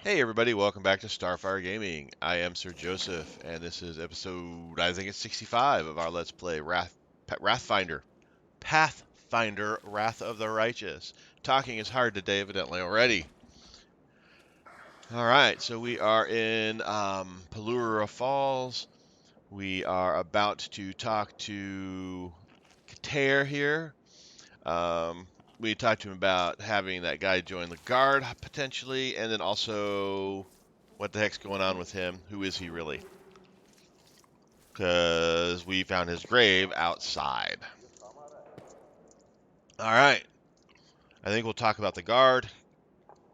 Hey everybody, welcome back to Starfyre Gaming. I am Sir Joseph, and this is episode, I think it's 65 of our Let's Play Pathfinder, Wrath of the Righteous. Talking is hard today, evidently, already. Alright, so we are in Pulura Falls. We are about to talk to Khatir here. Um, we talked to him about having that guy join the guard, potentially, and then also what the heck's going on with him? Who is he really? Because we found his grave outside. All right. I think we'll talk about the guard.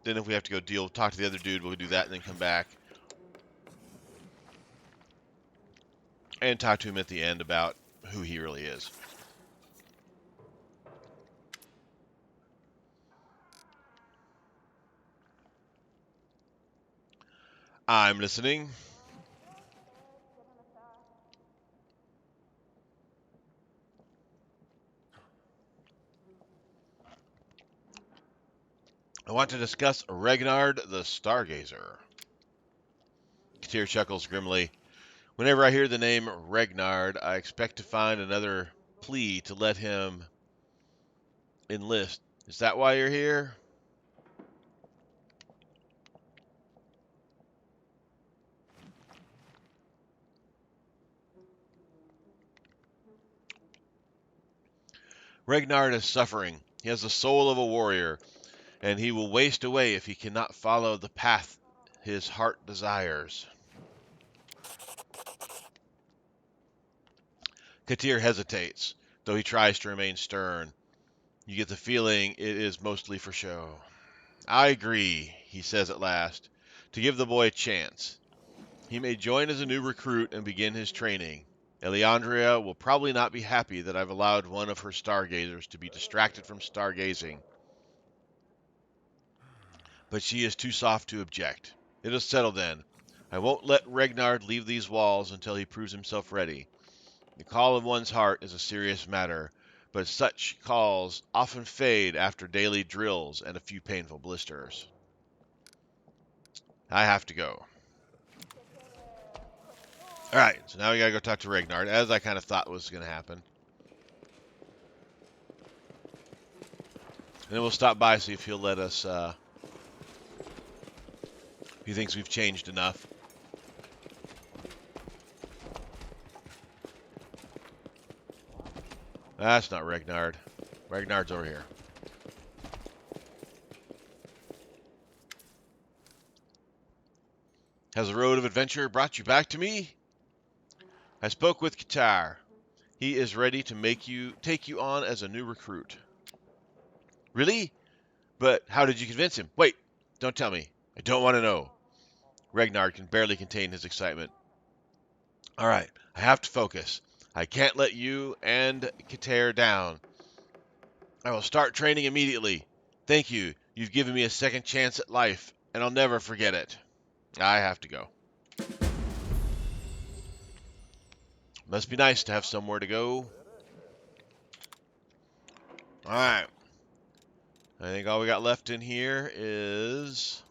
Then if we have to go talk to the other dude, we'll do that and then come back and talk to him at the end about who he really is. I'm listening. I want to discuss Regnard the Stargazer. Katir chuckles grimly. Whenever I hear the name Regnard, I expect to find another plea to let him enlist. Is that why you're here? Regnard is suffering. He has the soul of a warrior, and he will waste away if he cannot follow the path his heart desires. Khatir hesitates, though he tries to remain stern. You get the feeling it is mostly for show. I agree, he says at last, to give the boy a chance. He may join as a new recruit and begin his training. Eliandria will probably not be happy that I've allowed one of her stargazers to be distracted from stargazing, but she is too soft to object. It is settled then. I won't let Regnard leave these walls until he proves himself ready. The call of one's heart is a serious matter, but such calls often fade after daily drills and a few painful blisters. I have to go. Alright, so now we gotta go talk to Regnard, as I kind of thought was gonna happen. And then we'll stop by, see if he'll let us, if he thinks we've changed enough. That's not Regnard. Regnard's over here. Has the road of adventure brought you back to me? I spoke with Khatir. He is ready to take you on as a new recruit. Really? But how did you convince him? Wait, don't tell me. I don't want to know. Regnard can barely contain his excitement. All right, I have to focus. I can't let you and Khatir down. I will start training immediately. Thank you. You've given me a second chance at life, and I'll never forget it. I have to go. Must be nice to have somewhere to go. All right. I think all we got left in here is...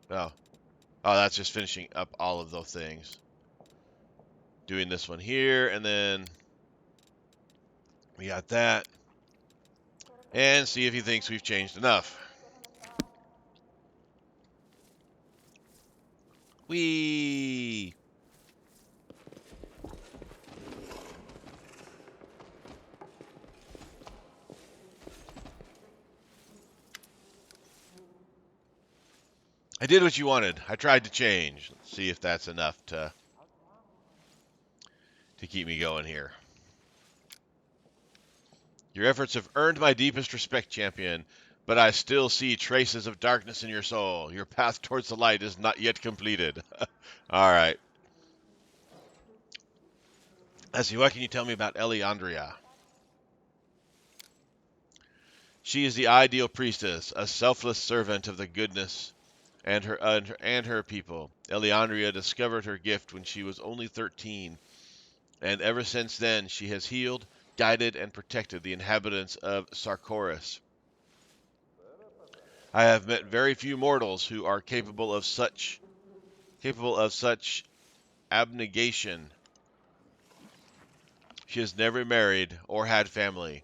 Oh. Oh, that's just finishing up all of those things. Doing this one here, and then we got that. And see if he thinks we've changed enough. Whee! I did what you wanted. I tried to change. Let's see if that's enough to keep me going here. Your efforts have earned my deepest respect, champion, but I still see traces of darkness in your soul. Your path towards the light is not yet completed. All right. Let's see, what can you tell me about Eliandria? She is the ideal priestess, a selfless servant of the goodness and her people. Eliandria discovered her gift when she was only 13, and ever since then she has healed, guided, and protected the inhabitants of Sarkoris. I have met very few mortals who are capable of such abnegation. She has never married or had family,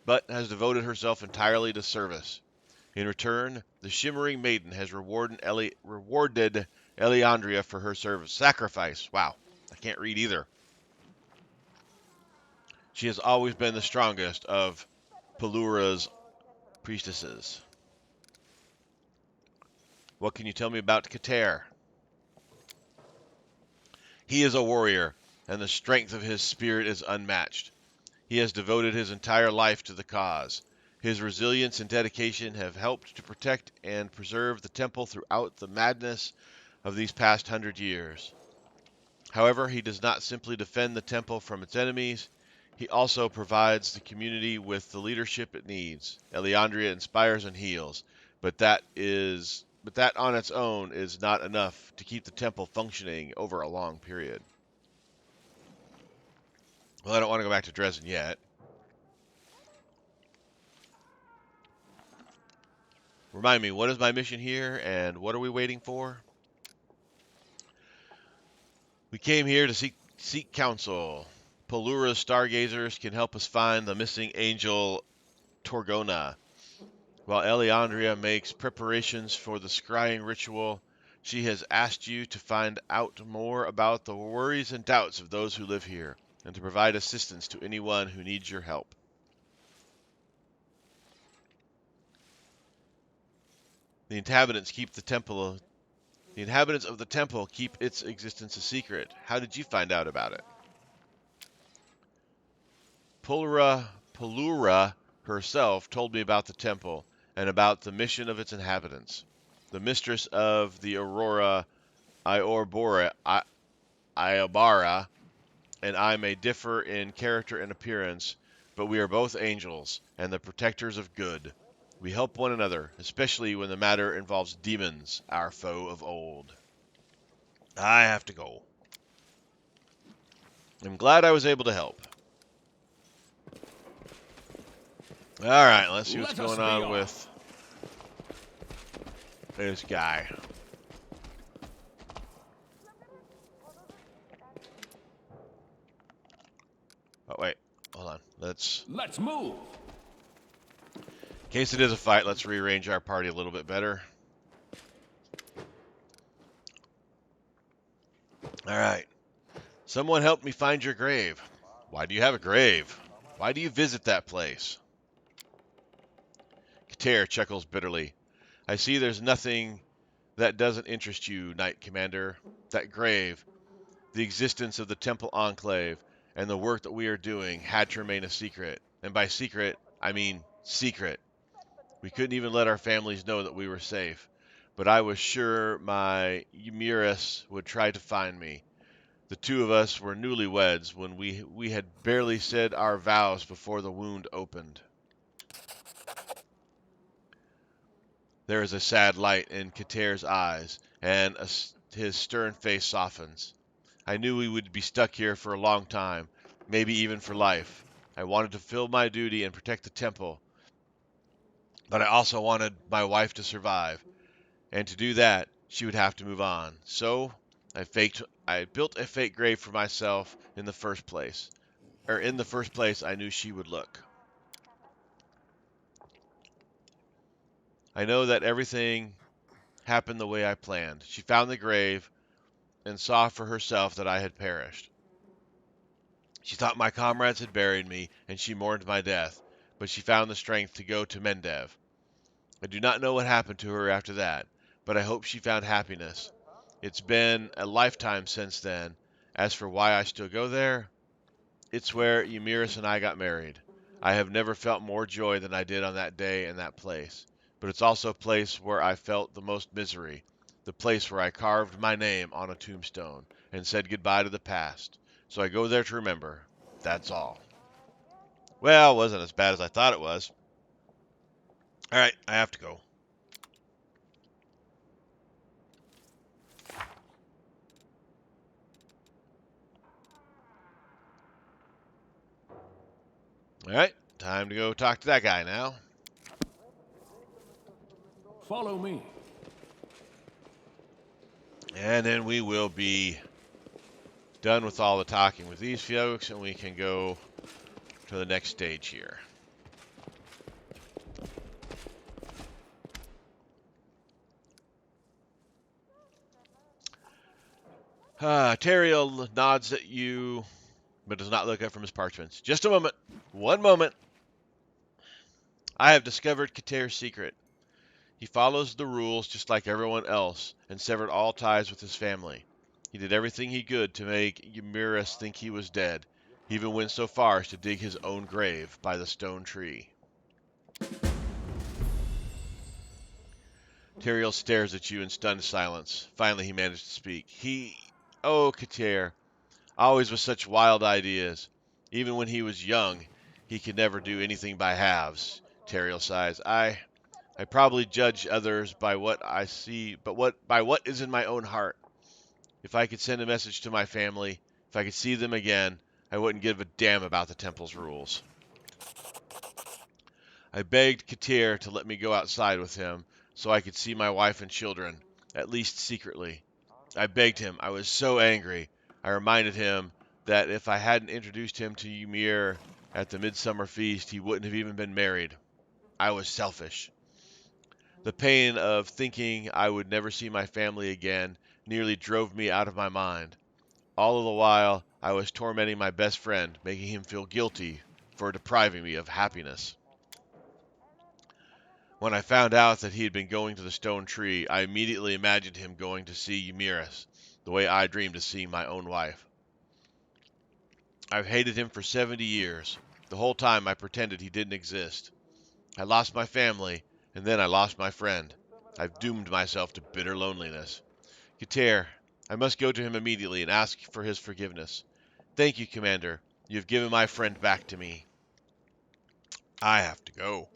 but has devoted herself entirely to service. In return, the Shimmering Maiden has rewarded Eliandria for her service. Sacrifice. Wow, I can't read either. She has always been the strongest of Pulura's priestesses. What can you tell me about Khatir? He is a warrior, and the strength of his spirit is unmatched. He has devoted his entire life to the cause. His resilience and dedication have helped to protect and preserve the temple throughout the madness of these past 100 years. However, he does not simply defend the temple from its enemies, he also provides the community with the leadership it needs. Eliandria inspires and heals, but that on its own is not enough to keep the temple functioning over a long period. Well, I don't want to go back to Dresden yet. Remind me, what is my mission here, and what are we waiting for? We came here to seek counsel. Pulura's stargazers can help us find the missing angel Torgona. While Eliandria makes preparations for the scrying ritual, she has asked you to find out more about the worries and doubts of those who live here, and to provide assistance to anyone who needs your help. The inhabitants of the temple keep its existence a secret. How did you find out about it? Pulura herself told me about the temple and about the mission of its inhabitants. The mistress of the Aurora, Iobara, and I may differ in character and appearance, but we are both angels and the protectors of good. We help one another, especially when the matter involves demons, our foe of old. I have to go. I'm glad I was able to help. Alright, let's see what's going on with this guy. Oh, wait. Hold on. Let's move. In case it is a fight, let's rearrange our party a little bit better. Alright. Someone help me find your grave. Why do you have a grave? Why do you visit that place? Khatir chuckles bitterly. I see there's nothing that doesn't interest you, Knight Commander. That grave, the existence of the Temple Enclave, and the work that we are doing had to remain a secret. And by secret, I mean secret. We couldn't even let our families know that we were safe. But I was sure my Mistress would try to find me. The two of us were newlyweds when we had barely said our vows before the wound opened. There is a sad light in Khatir's eyes, and his stern face softens. I knew we would be stuck here for a long time, maybe even for life. I wanted to fulfill my duty and protect the temple, but I also wanted my wife to survive, and to do that, she would have to move on. So, I built a fake grave for myself in the first place. In the first place, I knew she would look. I know that everything happened the way I planned. She found the grave and saw for herself that I had perished. She thought my comrades had buried me, and she mourned my death, but she found the strength to go to Mendev. I do not know what happened to her after that, but I hope she found happiness. It's been a lifetime since then. As for why I still go there, it's where Ymyrus and I got married. I have never felt more joy than I did on that day and that place. But it's also a place where I felt the most misery, the place where I carved my name on a tombstone and said goodbye to the past. So I go there to remember. That's all. Well, it wasn't as bad as I thought it was. All right, I have to go. All right, time to go talk to that guy now. Follow me. And then we will be done with all the talking with these folks, and we can go to the next stage here. Teriel nods at you, but does not look up from his parchments. Just a moment. One moment. I have discovered Khatir's secret. He follows the rules just like everyone else, and severed all ties with his family. He did everything he could to make Mistress think he was dead. He even went so far as to dig his own grave by the stone tree. Teriel stares at you in stunned silence. Finally, he managed to speak. Oh, Khatir, always with such wild ideas. Even when he was young, he could never do anything by halves. Teriel sighs. I probably judge others by what I see, but by what is in my own heart. If I could send a message to my family, if I could see them again, I wouldn't give a damn about the temple's rules. I begged Khatir to let me go outside with him so I could see my wife and children, at least secretly. I begged him. I was so angry. I reminded him that if I hadn't introduced him to Ymir at the midsummer feast, he wouldn't have even been married. I was selfish. The pain of thinking I would never see my family again nearly drove me out of my mind. All of the while, I was tormenting my best friend, making him feel guilty for depriving me of happiness. When I found out that he had been going to the stone tree, I immediately imagined him going to see Ymir, the way I dreamed of seeing my own wife. I've hated him for 70 years. The whole time I pretended he didn't exist. I lost my family, and then I lost my friend. I've doomed myself to bitter loneliness. Khatir, I must go to him immediately and ask for his forgiveness. Thank you, Commander. You have given my friend back to me. I have to go.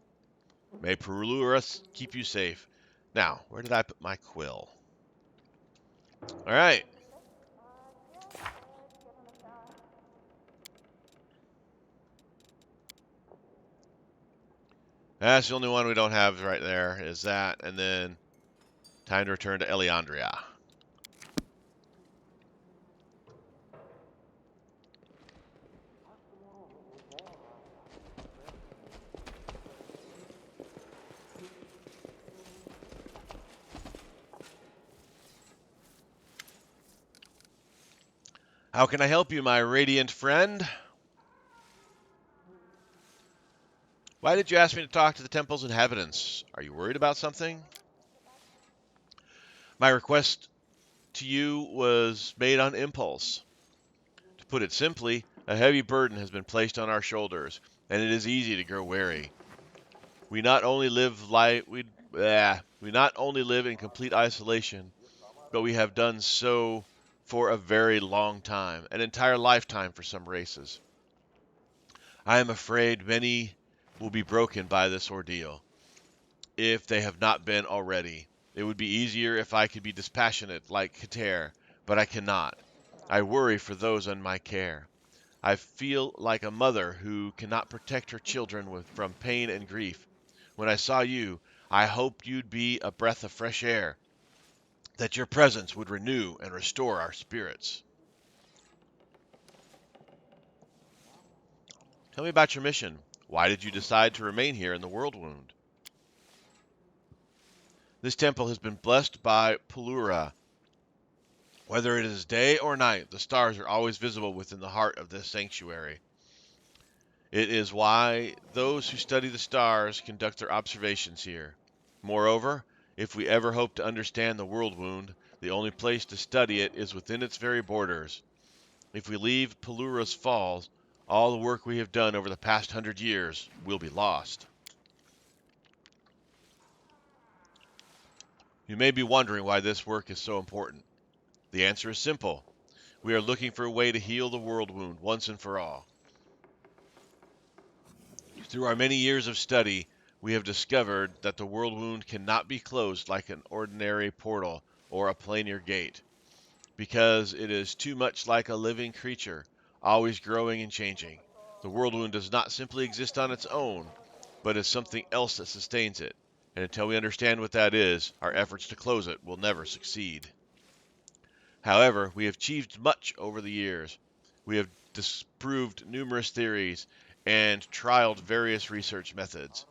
May Pulura keep you safe. Now, where did I put my quill? All right. That's the only one we don't have right there, is that. And then time to return to Eliandria. How can I help you, my radiant friend? Why did you ask me to talk to the temple's inhabitants? Are you worried about something? My request to you was made on impulse. To put it simply, a heavy burden has been placed on our shoulders, and it is easy to grow weary. We not only live we not only live in complete isolation, but we have done so for a very long time, an entire lifetime for some races. I am afraid many will be broken by this ordeal, if they have not been already. It would be easier if I could be dispassionate like Khatir, but I cannot. I worry for those in my care. I feel like a mother who cannot protect her children from pain and grief. When I saw you, I hoped you'd be a breath of fresh air, that your presence would renew and restore our spirits. Tell me about your mission. Why did you decide to remain here in the World Wound? This temple has been blessed by Pulura. Whether it is day or night, the stars are always visible within the heart of this sanctuary. It is why those who study the stars conduct their observations here. Moreover, if we ever hope to understand the world wound, the only place to study it is within its very borders. If we leave Pulura Falls, all the work we have done over the past 100 years will be lost. You may be wondering why this work is so important. The answer is simple. We are looking for a way to heal the world wound once and for all. Through our many years of study, we have discovered that the world wound cannot be closed like an ordinary portal or a planar gate, because it is too much like a living creature, always growing and changing. The world wound does not simply exist on its own, but is something else that sustains it. and until we understand what that is, our efforts to close it will never succeed. However, we have achieved much over the years. We have disproved numerous theories and trialed various research methods.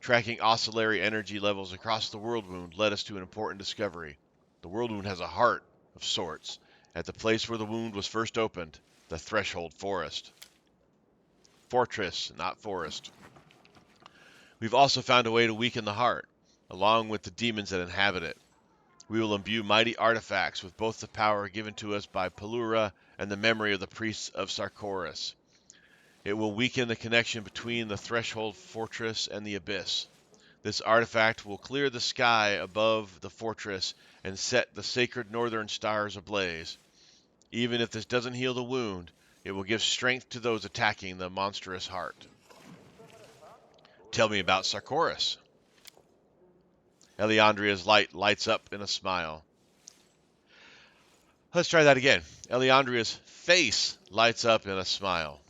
Tracking oscillatory energy levels across the world wound led us to an important discovery. The world wound has a heart of sorts at the place where the wound was first opened, the threshold forest. Fortress, not forest. We've also found a way to weaken the heart, along with the demons that inhabit it. We will imbue mighty artifacts with both the power given to us by Pulura and the memory of the priests of Sarkoris. It will weaken the connection between the threshold fortress and the abyss. This artifact will clear the sky above the fortress and set the sacred northern stars ablaze. Even if this doesn't heal the wound, it will give strength to those attacking the monstrous heart. Tell me about Sarkoris. Eliandria's light lights up in a smile. Let's try that again. Eliandria's face lights up in a smile.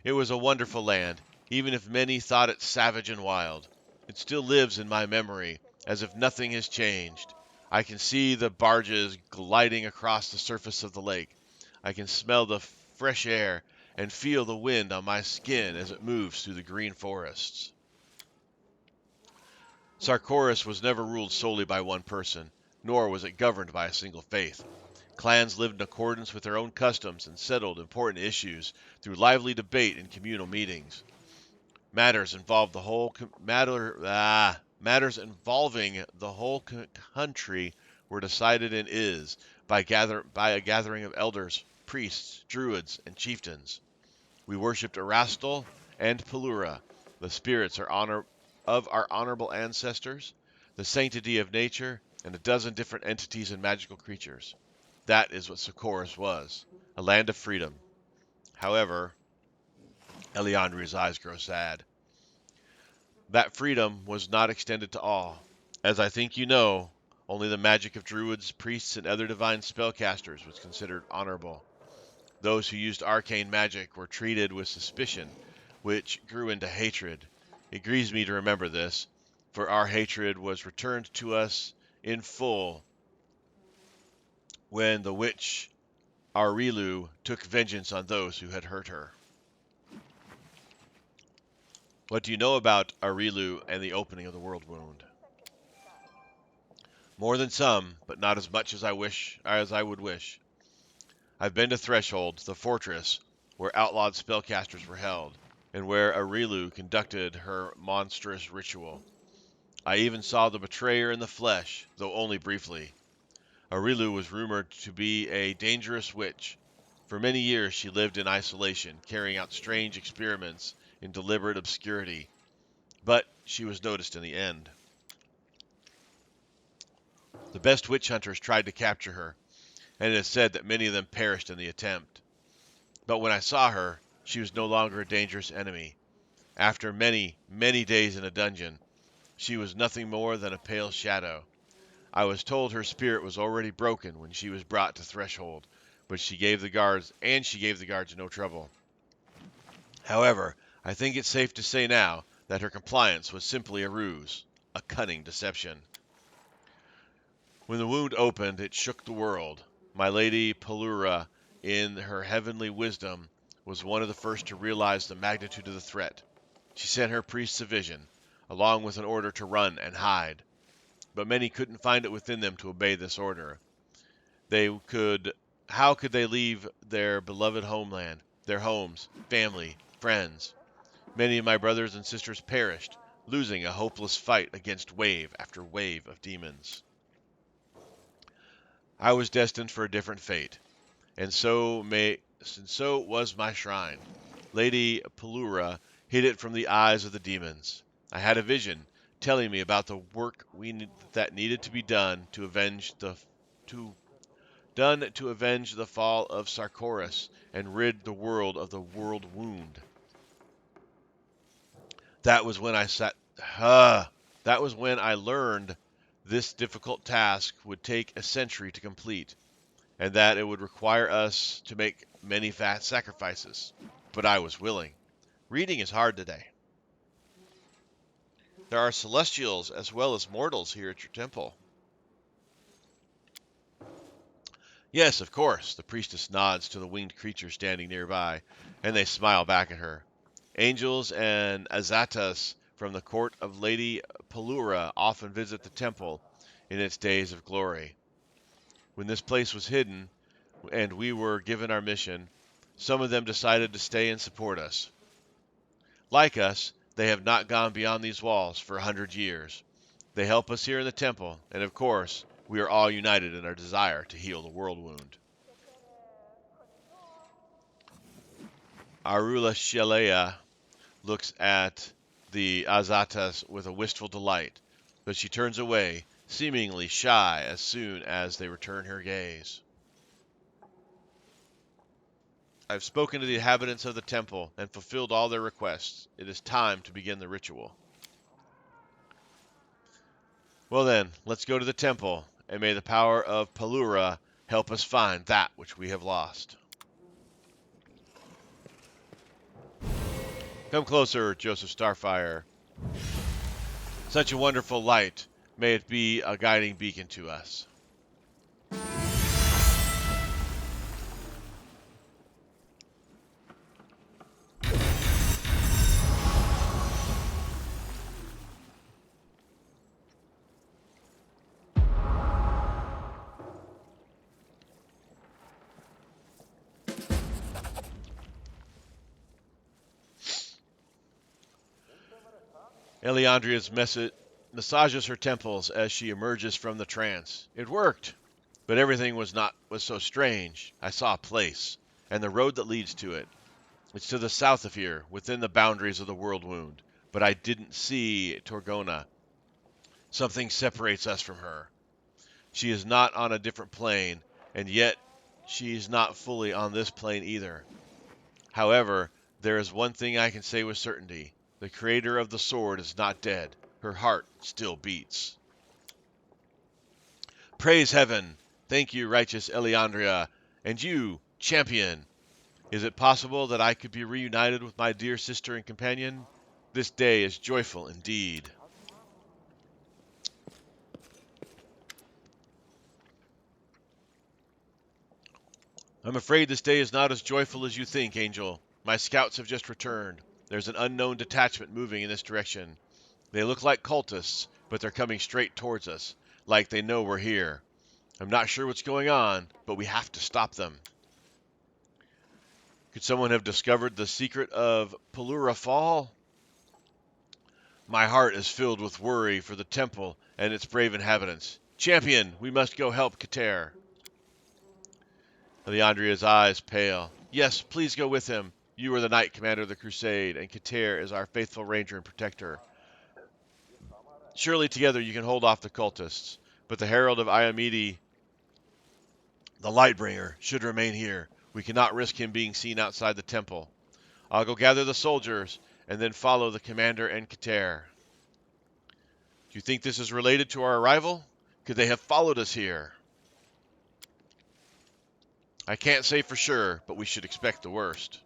It was a wonderful land, even if many thought it savage and wild. It still lives in my memory, as if nothing has changed. I can see the barges gliding across the surface of the lake. I can smell the fresh air and feel the wind on my skin as it moves through the green forests. Sarkoris was never ruled solely by one person, nor was it governed by a single faith. Clans lived in accordance with their own customs and settled important issues through lively debate and communal meetings. Matters involving the whole country were decided in by a gathering of elders, priests, druids, and chieftains. We worshipped Erastil and Pulura, the spirits of our honorable ancestors, the sanctity of nature, and a dozen different entities and magical creatures. That is what Socorus was, a land of freedom. However, Eliandria's eyes grow sad. That freedom was not extended to all. As I think you know, only the magic of druids, priests, and other divine spellcasters was considered honorable. Those who used arcane magic were treated with suspicion, which grew into hatred. It grieves me to remember this, for our hatred was returned to us in full when the witch Aurilu took vengeance on those who had hurt her. What do you know about Aurilu and the opening of the world wound? More than some, but not as much as I would wish. I've been to Threshold, the fortress, where outlawed spellcasters were held, and where Aurilu conducted her monstrous ritual. I even saw the betrayer in the flesh, though only briefly. Aurilu was rumored to be a dangerous witch. For many years she lived in isolation, carrying out strange experiments in deliberate obscurity. But she was noticed in the end. The best witch hunters tried to capture her, and it is said that many of them perished in the attempt. But when I saw her, she was no longer a dangerous enemy. After many, many days in a dungeon, she was nothing more than a pale shadow. I was told her spirit was already broken when she was brought to Threshold, but she gave the guards no trouble. However, I think it's safe to say now that her compliance was simply a ruse, a cunning deception. When the wound opened, it shook the world. My lady Pulura, in her heavenly wisdom, was one of the first to realize the magnitude of the threat. She sent her priests a vision, along with an order to run and hide. But many couldn't find it within them to obey this order. How could they leave their beloved homeland, their homes, family, friends? Many of my brothers and sisters perished, losing a hopeless fight against wave after wave of demons. I was destined for a different fate, and so was my shrine. Lady Pulura hid it from the eyes of the demons. I had a vision telling me about the work that needed to be done to avenge the fall of Sarkoris and rid the world of the world wound. That was when I learned this difficult task would take a century to complete, and that it would require us to make many fat sacrifices. But I was willing. Reading is hard today. There are celestials as well as mortals here at your temple. Yes, of course. The priestess nods to the winged creature standing nearby, and they smile back at her. Angels and Azatas from the court of Lady Pulura often visit the temple in its days of glory. When this place was hidden and we were given our mission, some of them decided to stay and support us. Like us, they have not gone beyond these walls for 100 years. They help us here in the temple, and of course, we are all united in our desire to heal the world wound. Arula Shelea looks at the Azatas with a wistful delight, but she turns away, seemingly shy as soon as they return her gaze. I've spoken to the inhabitants of the temple and fulfilled all their requests. It is time to begin the ritual. Well then, let's go to the temple, and may the power of Pulura help us find that which we have lost. Come closer, Joseph Starfyre. Such a wonderful light. May it be a guiding beacon to us. Eliandria's massages her temples as she emerges from the trance. It worked, but everything was so strange. I saw a place, and the road that leads to it. It's to the south of here, within the boundaries of the world wound. But I didn't see Torgona. Something separates us from her. She is not on a different plane, and yet she's not fully on this plane either. However, there is one thing I can say with certainty. The creator of the sword is not dead. Her heart still beats. Praise heaven! Thank you, righteous Eliandria, and you, champion! Is it possible that I could be reunited with my dear sister and companion? This day is joyful indeed. I'm afraid this day is not as joyful as you think, Angel. My scouts have just returned. There's an unknown detachment moving in this direction. They look like cultists, but they're coming straight towards us, like they know we're here. I'm not sure what's going on, but we have to stop them. Could someone have discovered the secret of Pulura Fall? My heart is filled with worry for the temple and its brave inhabitants. Champion, we must go help Khatir. Eliandria's eyes pale. Yes, please go with him. You are the knight commander of the crusade, and Khatir is our faithful ranger and protector. Surely together you can hold off the cultists, but the herald of Iamidi, the Lightbringer, should remain here. We cannot risk him being seen outside the temple. I'll go gather the soldiers, and then follow the commander and Khatir. Do you think this is related to our arrival? Could they have followed us here? I can't say for sure, but we should expect the worst.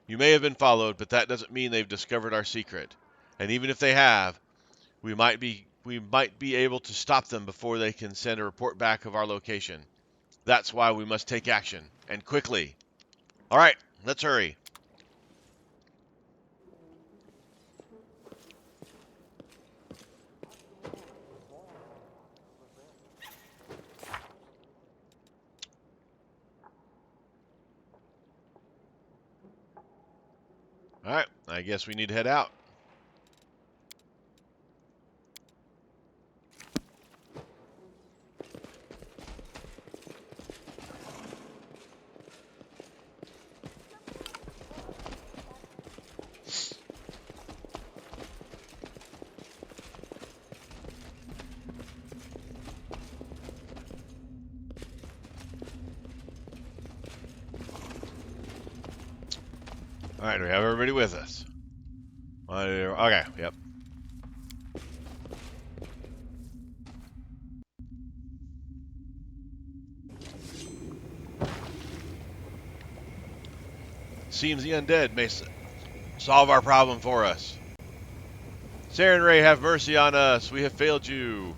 You may have been followed, but that doesn't mean they've discovered our secret. And even if they have, we might be able to stop them before they can send a report back of our location. That's why we must take action, and quickly. All right, let's hurry. All right, I guess we need to head out. All right, do we have everybody with us? Okay, yep. Seems the undead may solve our problem for us. Sarenrae, have mercy on us. We have failed you.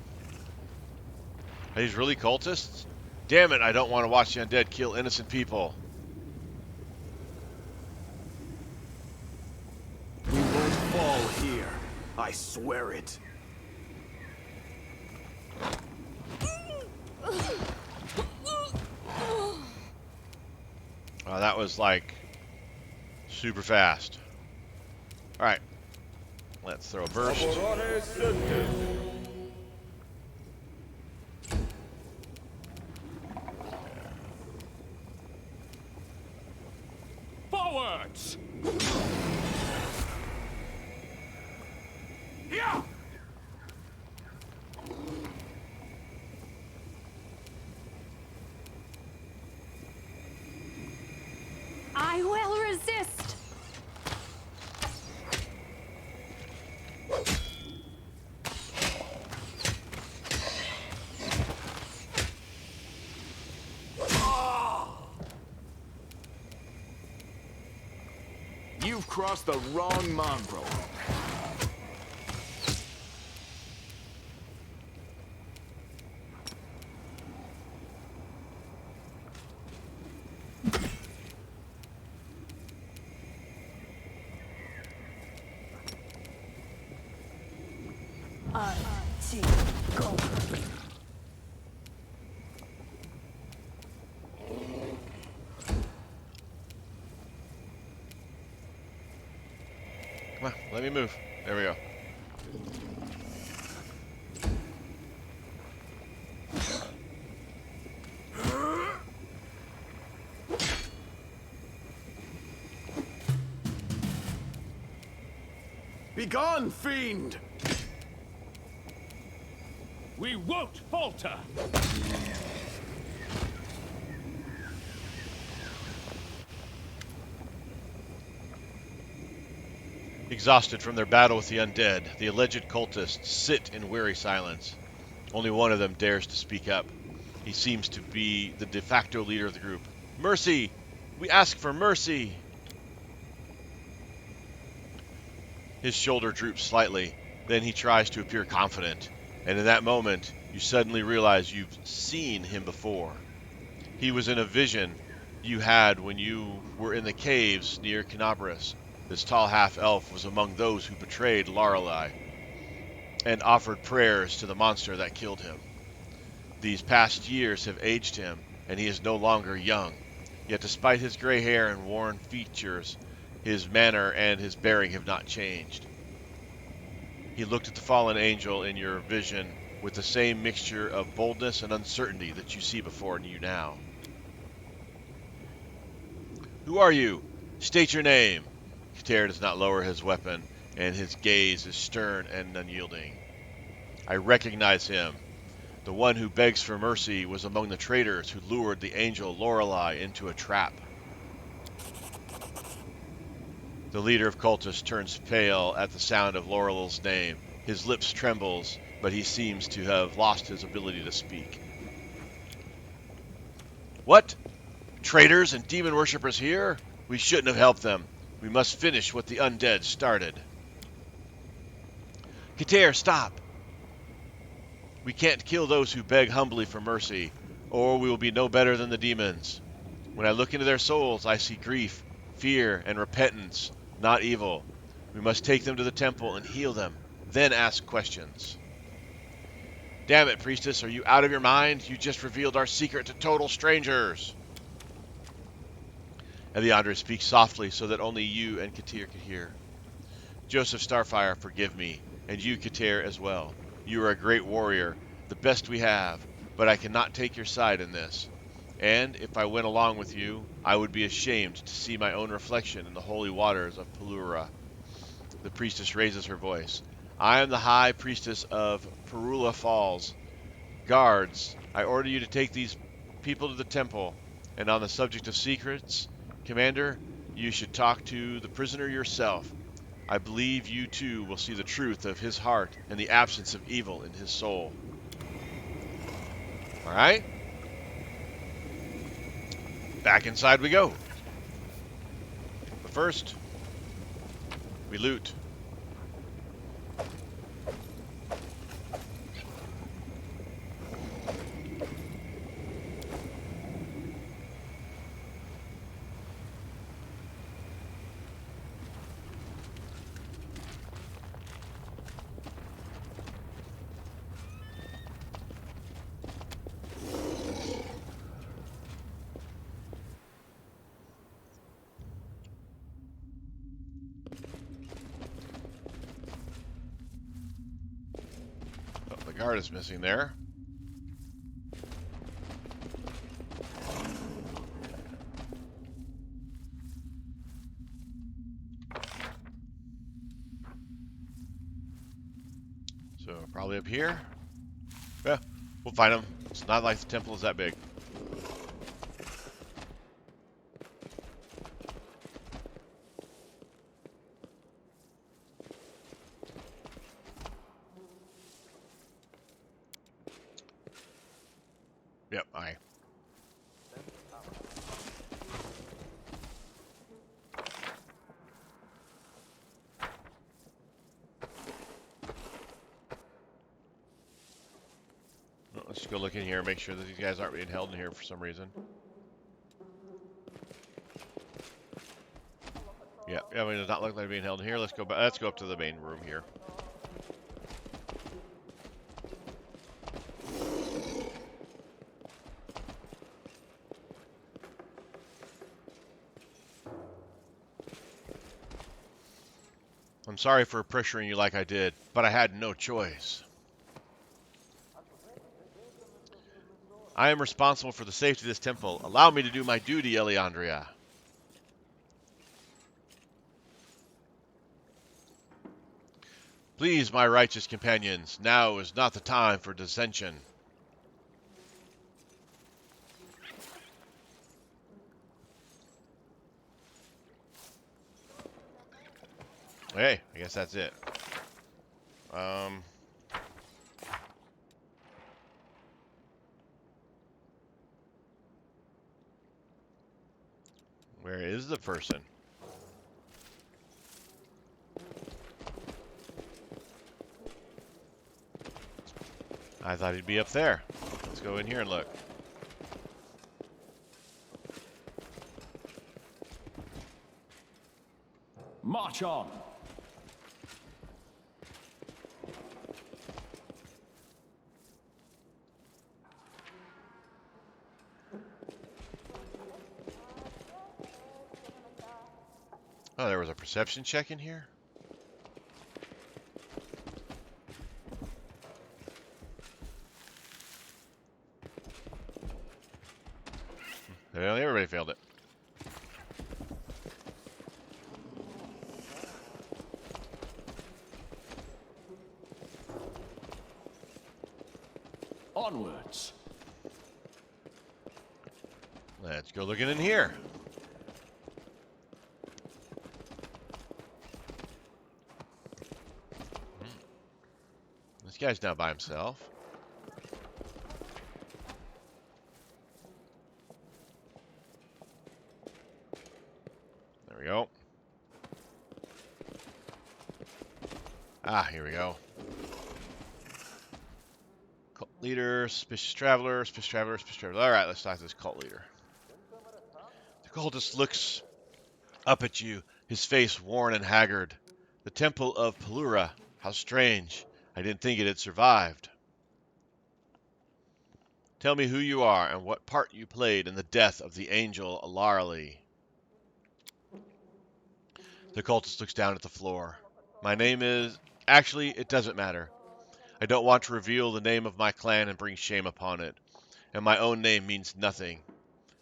Are these really cultists? Damn it, I don't want to watch the undead kill innocent people. We won't fall here. I swear it. Oh, that was like super fast. Alright. Let's throw a burst. Forwards! Yeah! I will resist. You've crossed the wrong mongrel. Come on, let me move. There we go. Begone, fiend! We won't falter! Exhausted from their battle with the undead, the alleged cultists sit in weary silence. Only one of them dares to speak up. He seems to be the de facto leader of the group. Mercy! We ask for mercy! His shoulder droops slightly, then he tries to appear confident, and in that moment, you suddenly realize you've seen him before. He was in a vision you had when you were in the caves near Canabras. This tall half-elf was among those who betrayed Lorelei and offered prayers to the monster that killed him. These past years have aged him, and he is no longer young. Yet despite his gray hair and worn features, his manner and his bearing have not changed. He looked at the fallen angel in your vision with the same mixture of boldness and uncertainty that you see before you now. Who are you? State your name. Khatir does not lower his weapon, and his gaze is stern and unyielding. I recognize him. The one who begs for mercy was among the traitors who lured the angel Lorelei into a trap. The leader of cultists turns pale at the sound of Lorelei's name. His lips trembles, but he seems to have lost his ability to speak. What? Traitors and demon worshippers here? We shouldn't have helped them. We must finish what the undead started. Khatir, stop! We can't kill those who beg humbly for mercy, or we will be no better than the demons. When I look into their souls, I see grief, fear, and repentance, not evil. We must take them to the temple and heal them, then ask questions. Damn it, priestess, are you out of your mind? You just revealed our secret to total strangers. Eliandria speaks softly so that only you and Khatir could hear. Joseph Starfyre, forgive me, and you, Khatir, as well. You are a great warrior, the best we have, but I cannot take your side in this. And if I went along with you, I would be ashamed to see my own reflection in the holy waters of Pulura. The priestess raises her voice. I am the high priestess of Pulura Falls. Guards, I order you to take these people to the temple. And on the subject of secrets, Commander, you should talk to the prisoner yourself. I believe you too will see the truth of his heart and the absence of evil in his soul. Alright? Back inside we go. But first, we loot. guard is missing there. So probably up here. Yeah, we'll find him. It's not like the temple is that big. Yep, aye. Well, let's just go look in here and make sure that these guys aren't being held in here for some reason. Yeah, I mean, it does not look like they're being held in here. Let's go back. Let's go up to the main room here. I'm sorry for pressuring you like I did, but I had no choice. I am responsible for the safety of this temple. Allow me to do my duty, Eliandria. Please, my righteous companions, now is not the time for dissension. Hey, I guess that's it. Where is the person? I thought he'd be up there. Let's go in here and look. March on. Oh, there was a perception check in here? Well, everybody failed it. Onwards. Let's go looking in here. This guy's not by himself. There we go. Ah, here we go. Cult leader, suspicious traveler, suspicious traveler, suspicious traveler. All right, let's talk to this cult leader. The cultist looks up at you, his face worn and haggard. The temple of Pulura. How strange. I didn't think it had survived. Tell me who you are and what part you played in the death of the angel Aurora. The cultist looks down at the floor. My name is... Actually, it doesn't matter. I don't want to reveal the name of my clan and bring shame upon it. And my own name means nothing.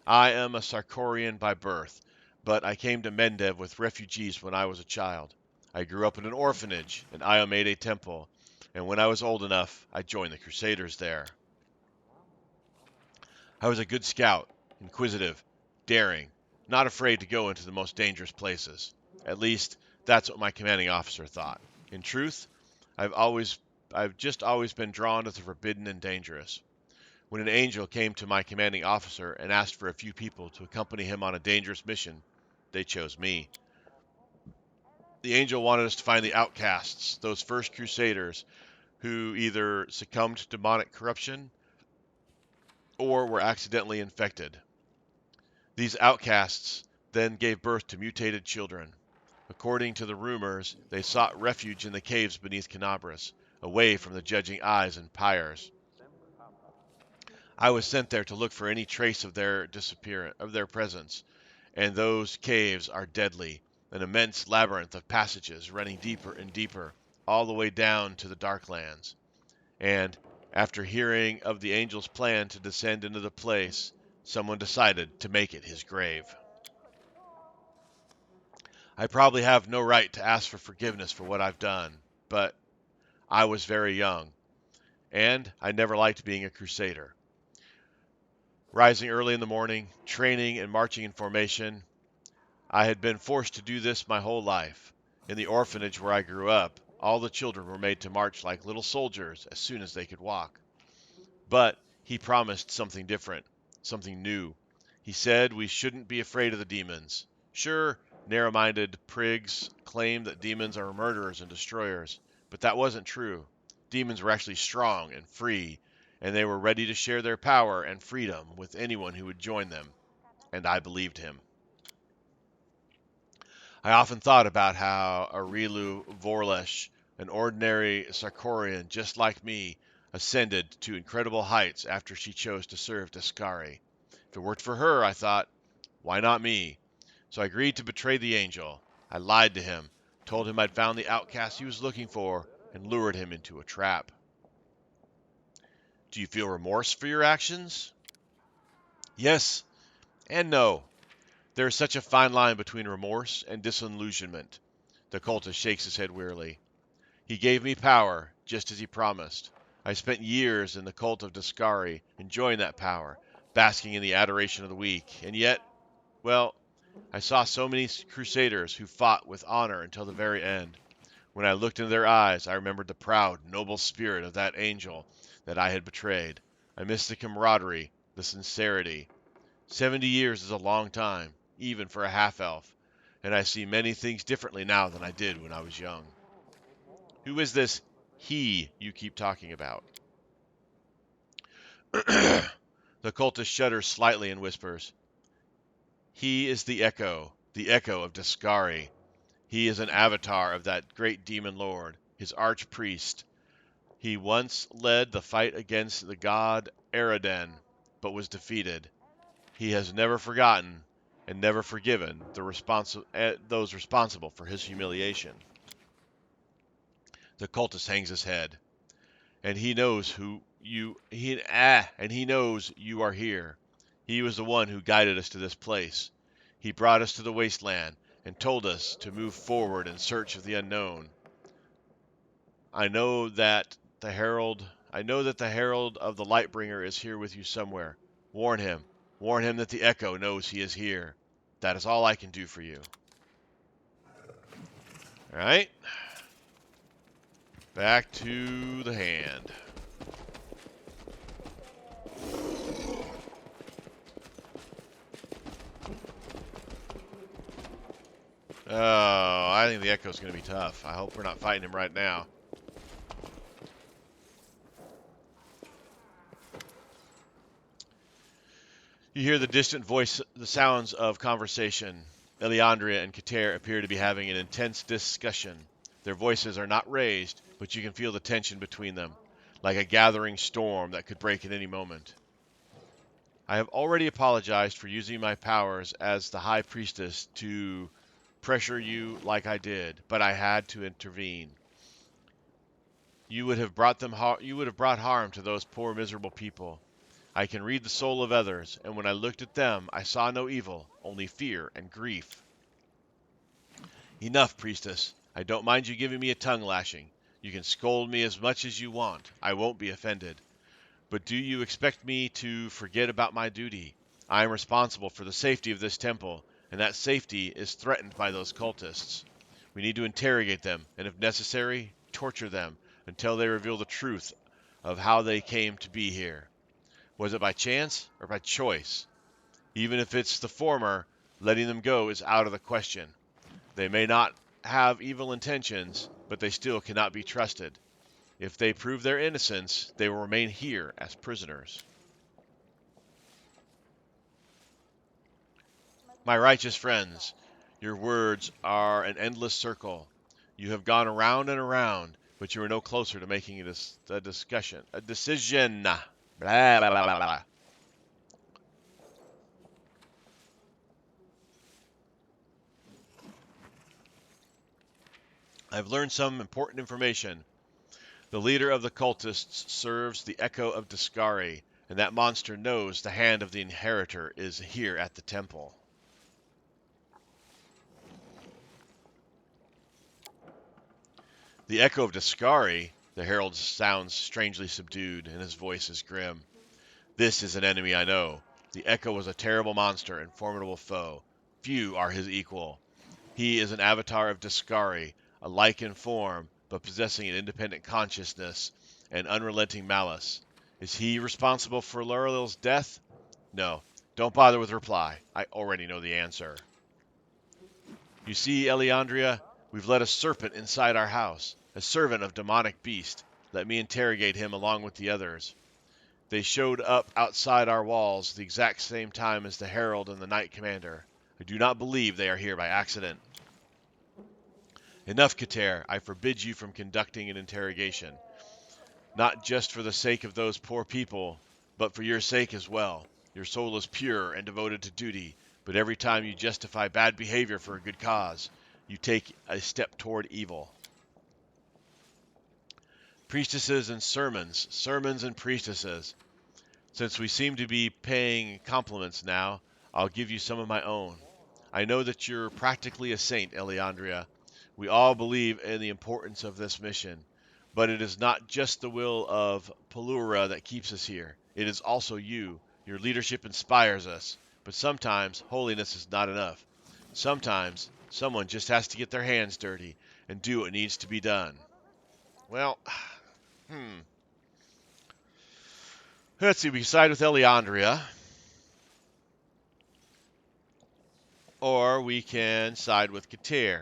I am a Sarkorian by birth, but I came to Mendev with refugees when I was a child. I grew up in an orphanage, and Io made a temple, and when I was old enough, I joined the Crusaders there. I was a good scout, inquisitive, daring, not afraid to go into the most dangerous places. At least, that's what my commanding officer thought. In truth, I've just always been drawn to the forbidden and dangerous. When an angel came to my commanding officer and asked for a few people to accompany him on a dangerous mission, they chose me. The angel wanted us to find the outcasts, those first crusaders who either succumbed to demonic corruption or were accidentally infected. These outcasts then gave birth to mutated children. According to the rumors, they sought refuge in the caves beneath Canabras, away from the judging eyes and pyres. I was sent there to look for any trace of their presence, and those caves are deadly, an immense labyrinth of passages running deeper and deeper, all the way down to the Darklands. And After hearing of the angel's plan to descend into the place, someone decided to make it his grave. I probably have no right to ask for forgiveness for what I've done, but I was very young, and I never liked being a crusader. Rising early in the morning, training and marching in formation, I had been forced to do this my whole life. In the orphanage where I grew up, all the children were made to march like little soldiers as soon as they could walk. But he promised something different, something new. He said we shouldn't be afraid of the demons. Sure, narrow-minded prigs claim that demons are murderers and destroyers, but that wasn't true. Demons were actually strong and free, and they were ready to share their power and freedom with anyone who would join them, and I believed him. I often thought about how Aurora Vorlesh, an ordinary Sarkorian just like me, ascended to incredible heights after she chose to serve Dascari. If it worked for her, I thought, why not me? So I agreed to betray the angel. I lied to him, told him I'd found the outcast he was looking for, and lured him into a trap. Do you feel remorse for your actions? Yes and no. There is such a fine line between remorse and disillusionment. The cultist shakes his head wearily. He gave me power, just as he promised. I spent years in the cult of Dascari, enjoying that power, basking in the adoration of the weak, and yet, well, I saw so many crusaders who fought with honor until the very end. When I looked into their eyes, I remembered the proud, noble spirit of that angel that I had betrayed. I missed the camaraderie, the sincerity. 70 years is a long time, even for a half-elf, and I see many things differently now than I did when I was young. Who is this he you keep talking about? The cultist shudders slightly and whispers, He is the Echo of Dascari. He is an avatar of that great demon lord, his arch-priest. He once led the fight against the god Eridan, but was defeated. He has never forgotten and never forgiven those responsible for his humiliation. The cultist hangs his head. And he knows he knows you are here. He was the one who guided us to this place. He brought us to the wasteland and told us to move forward in search of the unknown. I know that the herald of the Lightbringer is here with you somewhere. Warn him. Warn him that the Echo knows he is here. That is all I can do for you. All right. Back to the hand. Oh, I think the Echo's going to be tough. I hope we're not fighting him right now. You hear the distant voice, the sounds of conversation. Eliandria and Khatir appear to be having an intense discussion. Their voices are not raised, but you can feel the tension between them, like a gathering storm that could break at any moment. I have already apologized for using my powers as the High Priestess to pressure you like I did, but I had to intervene. You would have brought harm to those poor miserable people. I can read the soul of others, and when I looked at them, I saw no evil, only fear and grief. Enough, priestess. I don't mind you giving me a tongue lashing. You can scold me as much as you want. I won't be offended. But do you expect me to forget about my duty? I am responsible for the safety of this temple, and that safety is threatened by those cultists. We need to interrogate them, and if necessary, torture them until they reveal the truth of how they came to be here. Was it by chance or by choice? Even if it's the former, letting them go is out of the question. They may not have evil intentions, but they still cannot be trusted. If they prove their innocence, they will remain here as prisoners. My righteous friends, your words are an endless circle. You have gone around and around, but you are no closer to making a decision. Blah, blah, blah, blah, blah. I've learned some important information. The leader of the cultists serves the Echo of Dascari, and that monster knows the hand of the inheritor is here at the temple. The Echo of Dascari, the herald sounds strangely subdued, and his voice is grim. This is an enemy I know. The Echo was a terrible monster and formidable foe. Few are his equal. He is an avatar of Dascari, alike in form, but possessing an independent consciousness and unrelenting malice. Is he responsible for Laurel's death? No. Don't bother with reply. I already know the answer. You see, Eliandria, we've let a serpent inside our house, a servant of demonic beast. Let me interrogate him along with the others. They showed up outside our walls the exact same time as the Herald and the Knight Commander. I do not believe they are here by accident. Enough, Khatir. I forbid you from conducting an interrogation. Not just for the sake of those poor people, but for your sake as well. Your soul is pure and devoted to duty, but every time you justify bad behavior for a good cause, you take a step toward evil. Priestesses and sermons, sermons and priestesses. Since we seem to be paying compliments now, I'll give you some of my own. I know that you're practically a saint, Eliandria. We all believe in the importance of this mission, but it is not just the will of Pulura that keeps us here. It is also you. Your leadership inspires us, but sometimes holiness is not enough. Sometimes someone just has to get their hands dirty and do what needs to be done. Well, let's see, we can side with Eliandria, or we can side with Khatir.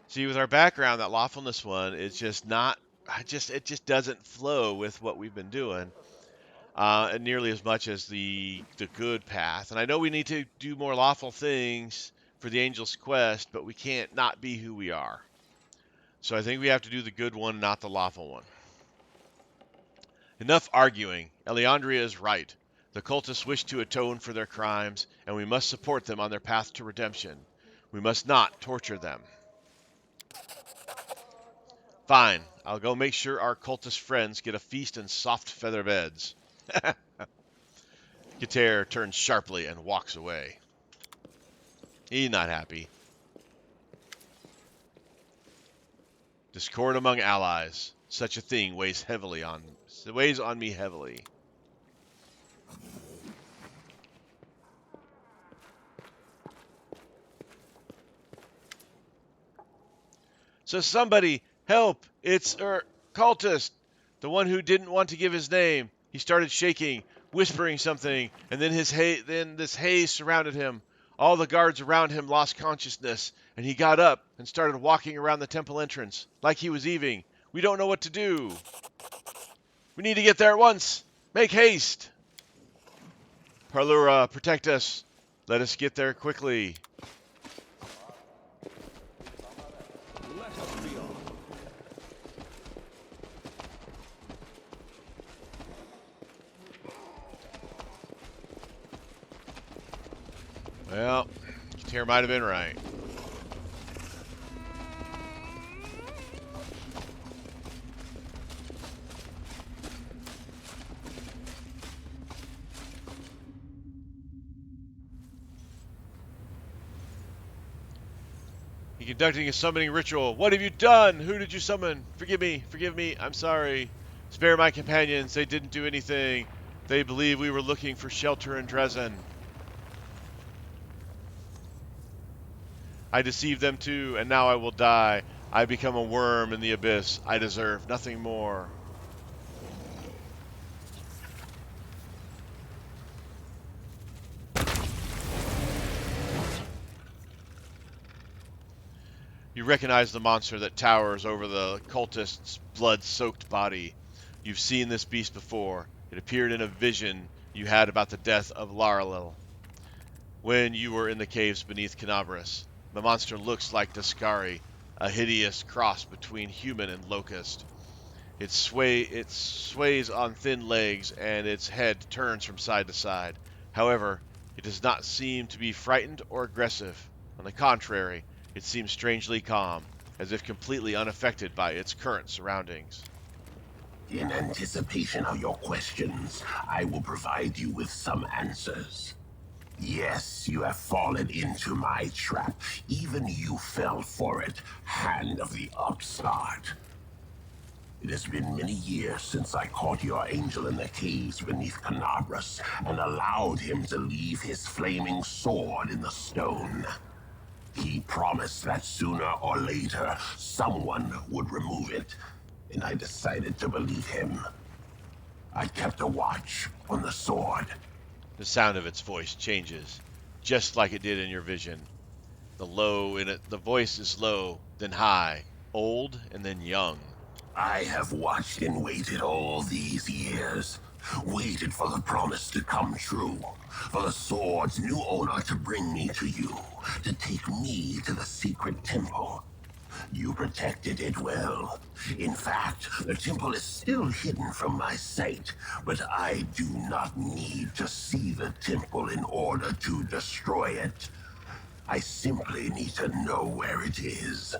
See, with our background, that lawfulness one is just not, it just doesn't flow with what we've been doing, and nearly as much as the good path. And I know we need to do more lawful things for the Angel's Quest, but we can't not be who we are. So I think we have to do the good one, not the lawful one. Enough arguing. Eliandria is right. The cultists wish to atone for their crimes, and we must support them on their path to redemption. We must not torture them. Fine. I'll go make sure our cultist friends get a feast and soft feather beds. Khatir turns sharply and walks away. He's not happy. Discord among allies. Such a thing weighs on me heavily. So somebody help! It's cultist, the one who didn't want to give his name. He started shaking, whispering something, and then this haze surrounded him. All the guards around him lost consciousness, and he got up and started walking around the temple entrance like he was Eving. We don't know what to do. We need to get there at once. Make haste. Pulura, protect us. Let us get there quickly. Let us be on. Well, Khatir might have been right. He conducting a summoning ritual. What have you done? Who did you summon? Forgive me, I'm sorry. Spare my companions, they didn't do anything. They believe we were looking for shelter in Dresden. I deceived them too, and now I will die. I become a worm in the abyss. I deserve nothing more. You recognize the monster that towers over the cultist's blood-soaked body. You've seen this beast before. It appeared in a vision you had about the death of Laurel when you were in the caves beneath Canabras. The monster looks like Dascari, a hideous cross between human and locust. It sways on thin legs, and its head turns from side to side. However, it does not seem to be frightened or aggressive. On the contrary, It seems strangely calm, as if completely unaffected by its current surroundings. In anticipation of your questions, I will provide you with some answers. Yes, you have fallen into my trap. Even you fell for it, hand of the upstart. It has been many years since I caught your angel in the caves beneath Canabras and allowed him to leave his flaming sword in the stone. He promised that sooner or later, someone would remove it, and I decided to believe him. I kept a watch on the sword. The sound of its voice changes, just like it did in your vision. The voice is low, then high, old, and then young. I have watched and waited all these years. Waited for the promise to come true. For the sword's new owner to bring me to you. To take me to the secret temple. You protected it well. In fact, the temple is still hidden from my sight, but I do not need to see the temple in order to destroy it. I simply need to know where it is.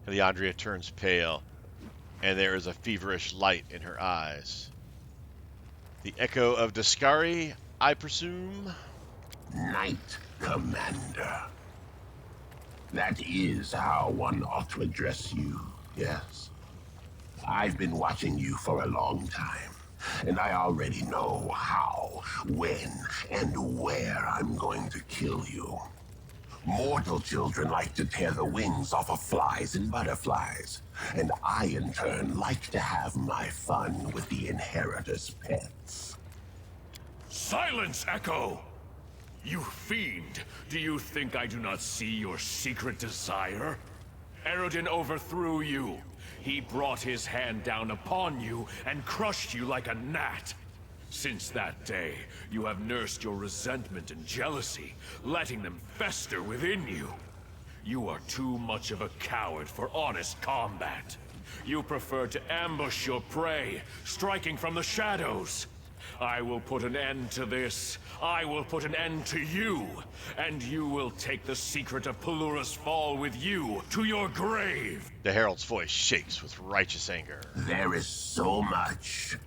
Eliandria turns pale, and there is a feverish light in her eyes. The Echo of Dascari, I presume? Knight Commander. That is how one ought to address you, yes. I've been watching you for a long time, and I already know how, when, and where I'm going to kill you. Mortal children like to tear the wings off of flies and butterflies, and I, in turn, like to have my fun with the inheritor's pets. Silence, Echo! You fiend! Do you think I do not see your secret desire? Eredin overthrew you. He brought his hand down upon you and crushed you like a gnat. Since that day, you have nursed your resentment and jealousy, letting them fester within you. You are too much of a coward for honest combat. You prefer to ambush your prey, striking from the shadows. I will put an end to this. I will put an end to you. And you will take the secret of Pulura's Fall with you to your grave. The Herald's voice shakes with righteous anger. There is so much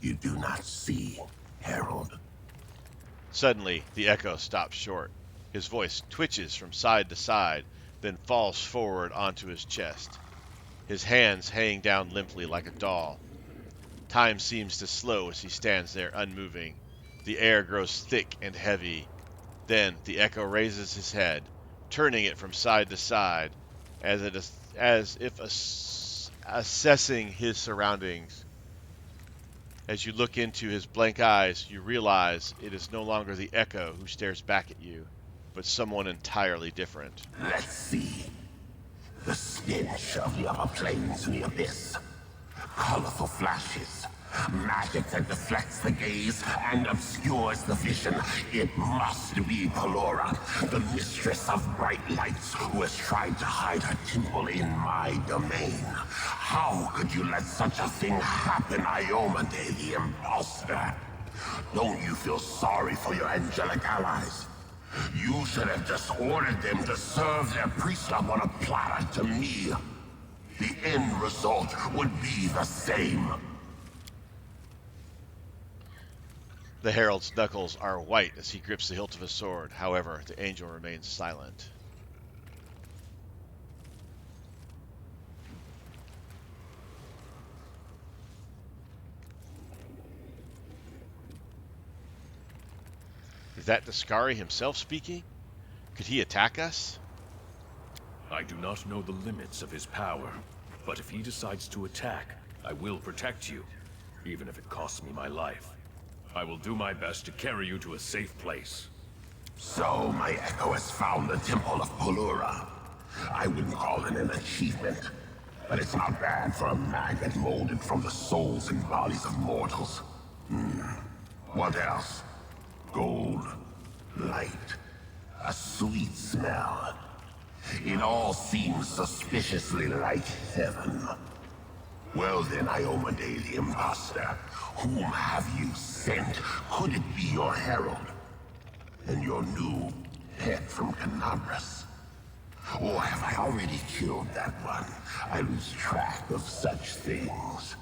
you do not see, Herald. Suddenly, the Echo stops short. His voice twitches from side to side, then falls forward onto his chest. His hands hang down limply like a doll. Time seems to slow as he stands there unmoving. The air grows thick and heavy. Then the Echo raises his head, turning it from side to side, as if assessing his surroundings. As you look into his blank eyes, you realize it is no longer the Echo who stares back at you, but someone entirely different. Let's see. The stench of the upper plains and the abyss. Colorful flashes. Magic that deflects the gaze and obscures the vision. It must be Pulura, the mistress of bright lights, who has tried to hide her temple in my domain. How could you let such a thing happen, Iomade, the imposter? Don't you feel sorry for your angelic allies? You should have just ordered them to serve their priest up on a platter to me. The end result would be the same. The Herald's knuckles are white as he grips the hilt of his sword. However, the angel remains silent. Is that Dascari himself speaking? Could he attack us? I do not know the limits of his power, but if he decides to attack, I will protect you, even if it costs me my life. I will do my best to carry you to a safe place. So my Echo has found the Temple of Pulura. I wouldn't call it an achievement, but it's not bad for a maggot molded from the souls and bodies of mortals. What else? Gold, light, a sweet smell. It all seems suspiciously like heaven. Well then, Iomade the imposter, whom have you sent? Could it be your herald? And your new pet from Canabras. Or have I already killed that one? I lose track of such things.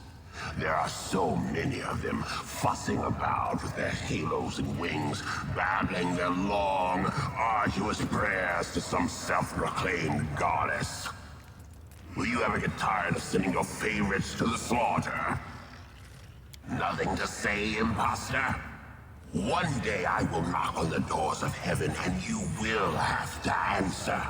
There are so many of them fussing about with their halos and wings, babbling their long, arduous prayers to some self-proclaimed goddess. Will you ever get tired of sending your favorites to the slaughter? Nothing to say, imposter? One day I will knock on the doors of heaven and you will have to answer.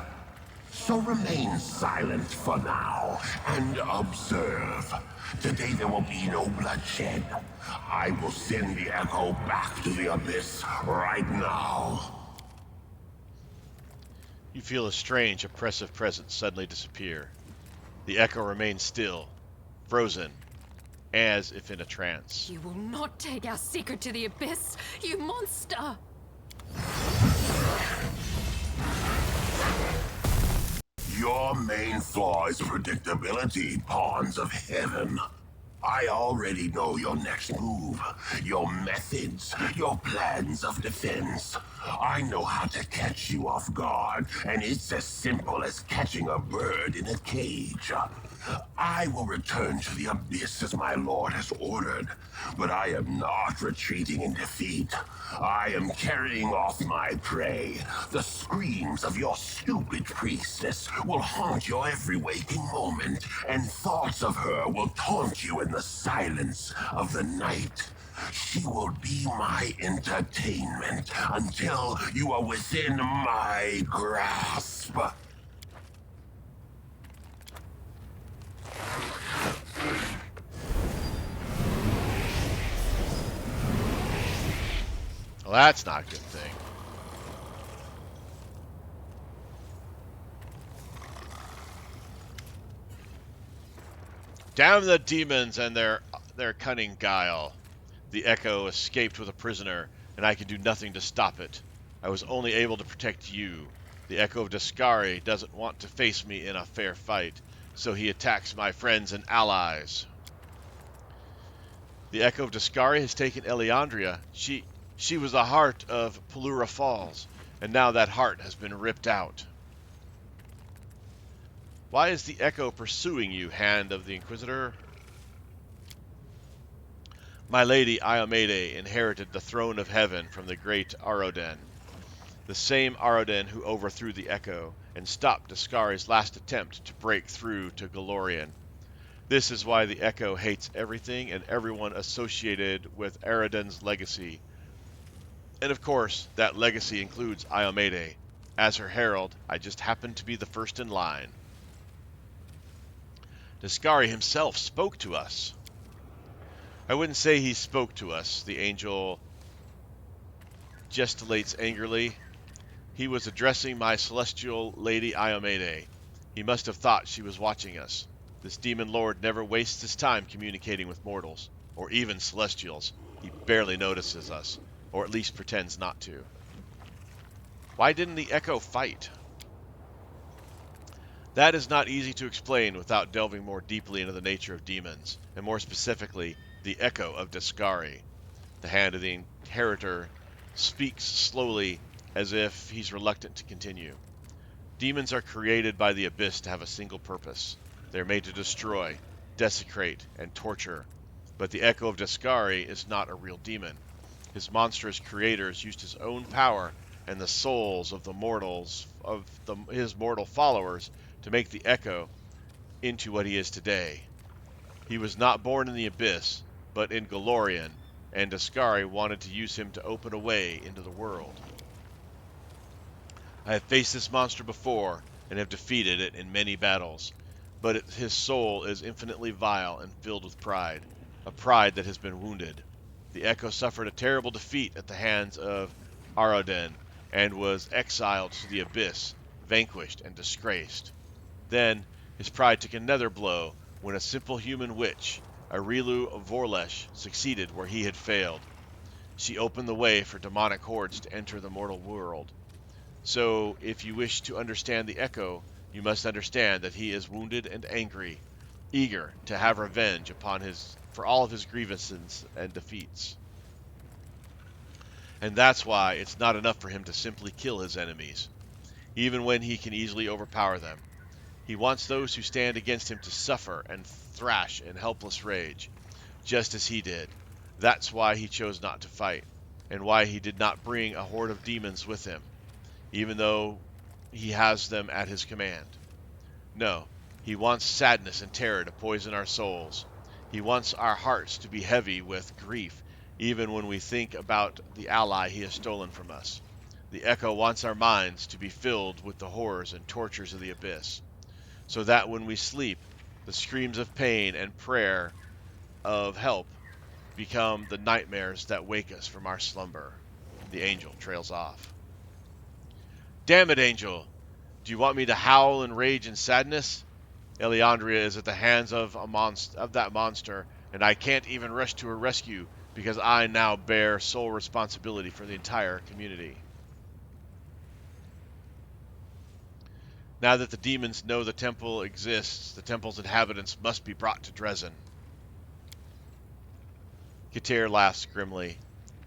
So remain silent for now and observe. Today there will be no bloodshed. I will send the Echo back to the Abyss right now. You feel a strange, oppressive presence suddenly disappear. The Echo remains still, frozen, as if in a trance. You will not take our secret to the Abyss, you monster! Your main flaw is predictability, pawns of heaven. I already know your next move, your methods, your plans of defense. I know how to catch you off guard, and it's as simple as catching a bird in a cage. I will return to the Abyss as my lord has ordered, but I am not retreating in defeat. I am carrying off my prey. The screams of your stupid priestess will haunt your every waking moment, and thoughts of her will taunt you in the silence of the night. She will be my entertainment until you are within my grasp. Well, that's not a good thing. Damn the demons and their cunning guile. The Echo escaped with a prisoner, and I could do nothing to stop it. I was only able to protect you. The Echo of Dascari doesn't want to face me in a fair fight, so he attacks my friends and allies. The Echo of Dascari has taken Eliandria. She was the heart of Pulura Falls, and now that heart has been ripped out. Why is the Echo pursuing you, Hand of the Inquisitor? My lady Iomede inherited the throne of heaven from the great Aroden, the same Aroden who overthrew the Echo and stopped Dascari's last attempt to break through to Golorian. This is why the Echo hates everything and everyone associated with Aroden's legacy. And of course, that legacy includes Iomede. As her herald, I just happened to be the first in line. Dascari himself spoke to us. I wouldn't say he spoke to us, the angel gesticulates angrily. He was addressing my celestial lady Iomede. He must have thought she was watching us. This demon lord never wastes his time communicating with mortals, or even celestials. He barely notices us, or at least pretends not to. Why didn't the Echo fight? That is not easy to explain without delving more deeply into the nature of demons, and more specifically, the Echo of Dascari. The Hand of the Inheritor speaks slowly as if he's reluctant to continue. Demons are created by the Abyss to have a single purpose. They are made to destroy, desecrate, and torture. But the Echo of Dascari is not a real demon. His monstrous creators used his own power and the souls of his mortal followers to make the Echo into what he is today. He was not born in the Abyss, but in Golorian, and Dascari wanted to use him to open a way into the world. I have faced this monster before, and have defeated it in many battles, but his soul is infinitely vile and filled with pride, a pride that has been wounded. The Echo suffered a terrible defeat at the hands of Aroden, and was exiled to the Abyss, vanquished and disgraced. Then, his pride took another blow when a simple human witch, Arilu of Vorlesh, succeeded where he had failed. She opened the way for demonic hordes to enter the mortal world. So, if you wish to understand the Echo, you must understand that he is wounded and angry, eager to have revenge for all of his grievances and defeats. And that's why it's not enough for him to simply kill his enemies, even when he can easily overpower them. He wants those who stand against him to suffer and thrash in helpless rage, just as he did. That's why he chose not to fight, and why he did not bring a horde of demons with him, even though he has them at his command. No, he wants sadness and terror to poison our souls. He wants our hearts to be heavy with grief, even when we think about the ally he has stolen from us. The Echo wants our minds to be filled with the horrors and tortures of the abyss, so that when we sleep, the screams of pain and prayer of help become the nightmares that wake us from our slumber. The angel trails off. Damn it, Angel! Do you want me to howl in rage and sadness? Eliandria is at the hands of that monster, and I can't even rush to her rescue because I now bear sole responsibility for the entire community. Now that the demons know the temple exists, the temple's inhabitants must be brought to Dresden. Khatir laughs grimly.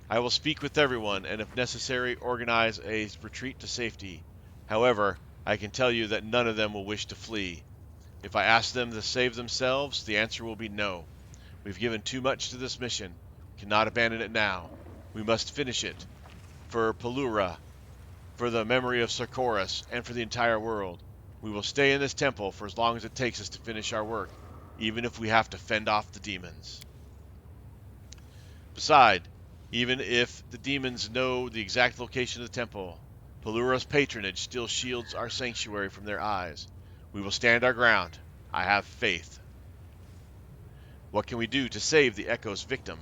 I will speak with everyone, and if necessary, organize a retreat to safety. However, I can tell you that none of them will wish to flee. If I ask them to save themselves, the answer will be no. We've given too much to this mission. We cannot abandon it now. We must finish it. For Pulura, for the memory of Sarkoris, and for the entire world. We will stay in this temple for as long as it takes us to finish our work, even if we have to fend off the demons. Besides, even if the demons know the exact location of the temple, Pulura's patronage still shields our sanctuary from their eyes. We will stand our ground. I have faith. What can we do to save the Echo's victim?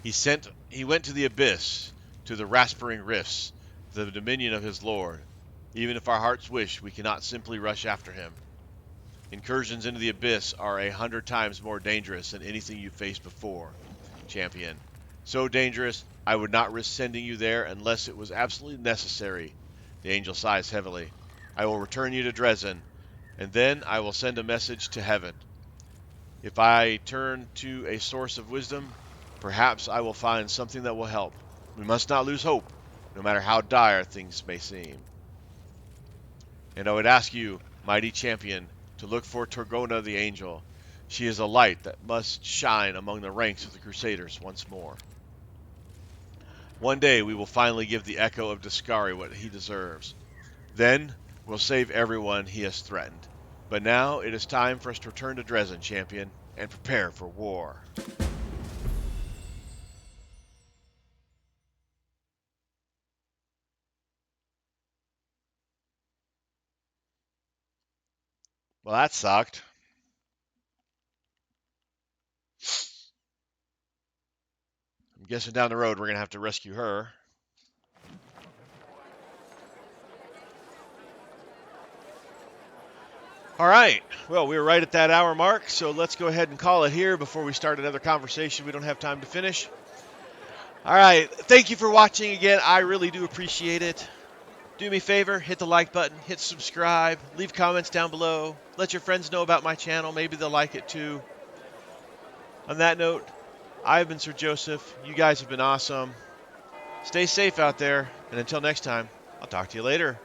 He went to the abyss, to the raspering rifts, the dominion of his lord. Even if our hearts wish, we cannot simply rush after him. Incursions into the abyss are 100 times more dangerous than anything you've faced before, champion. So dangerous, I would not risk sending you there unless it was absolutely necessary. The angel sighs heavily. I will return you to Dresden, and then I will send a message to heaven. If I turn to a source of wisdom, perhaps I will find something that will help. We must not lose hope, no matter how dire things may seem. And I would ask you, mighty champion, to look for Torgona the angel. She is a light that must shine among the ranks of the Crusaders once more. One day we will finally give the Echo of Dascari what he deserves. Then we'll save everyone he has threatened. But now it is time for us to return to Dresden, champion, and prepare for war. Well, that sucked. I'm guessing down the road we're going to have to rescue her. All right. Well, we were right at that hour mark, so let's go ahead and call it here before we start another conversation we don't have time to finish. All right. Thank you for watching again. I really do appreciate it. Do me a favor, hit the like button, hit subscribe, leave comments down below. Let your friends know about my channel. Maybe they'll like it too. On that note, I've been Sir Joseph. You guys have been awesome. Stay safe out there, and until next time, I'll talk to you later.